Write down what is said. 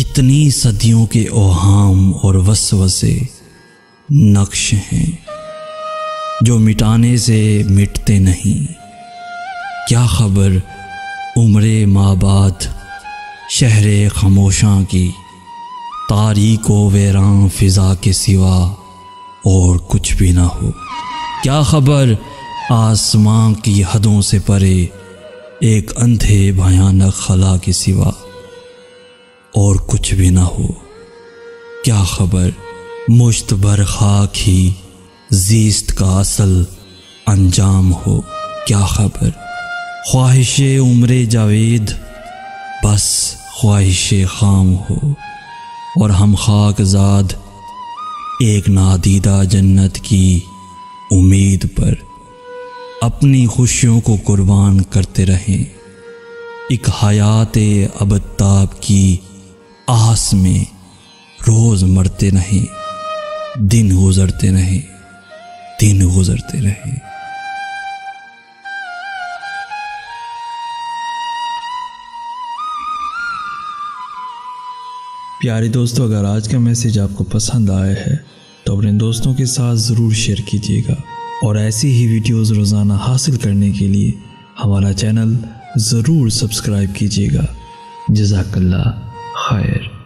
کتنی صدیوں کے اوہام اور وسوسے نقش ہیں جو مٹانے سے مٹتے نہیں۔ کیا خبر عمر مابعد شہر خاموشاں کی، تاریک و ویراں فضا کے سوا اور کچھ بھی نہ ہو۔ کیا خبر آسمان کی حدوں سے پرے ایک اندھے بھیانک خلا کے سوا اور کچھ بھی نہ ہو۔ کیا خبر مشت بھر خاک ہی زیست کا اصل انجام ہو۔ کیا خبر خواہش عمر جاوید بس خواہش خام ہو، اور ہم خاک زاد ایک نادیدہ جنت کی امید پر اپنی خوشیوں کو قربان کرتے رہیں، ایک حیات ابدتاب کی آس میں روز مرتے رہیں، دن گزرتے رہیں، دن گزرتے رہیں۔ پیارے دوستو، اگر آج کا میسیج آپ کو پسند آیا ہے تو اپنے دوستوں کے ساتھ ضرور شیئر کیجیے گا، اور ایسی ہی ویڈیوز روزانہ حاصل کرنے کے لیے ہمارا چینل ضرور سبسکرائب کیجیے گا۔ جزاک اللہ خیر۔